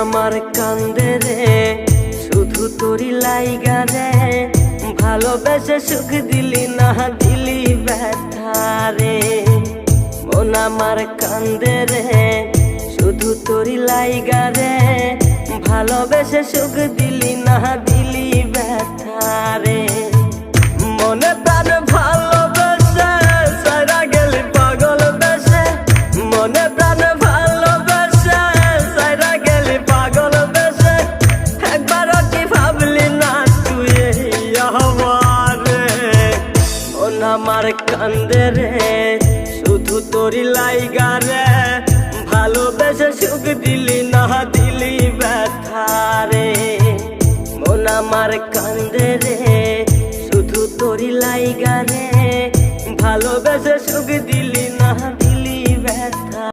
আমার কান্দে রে শুধু তোরি লাইগা রে, ভালোবেসে সুখ দিলি না দিলি ব্যথা রে। মন আমার কান্দে রে শুধু তোরি লাইগা রে, ভালোবেসে সুখ দিলি না দিলি ব্যথা রে। মনে প্রাণ ভালোবেসে সারা গেলি পাগল বেশে, মনে প্রাণ ভালোবেসে সারা গেলি পাগল বেশে, একবারও কি ভাবলি না তুই আমারে। মন আমার কান্দে রে শুধু তোরি লাইগা রে, ভালোবেসে সুখ দিলি না দিলি ব্যথা রে। মন আমার কান্দে রে শুধু তোরি লাইগা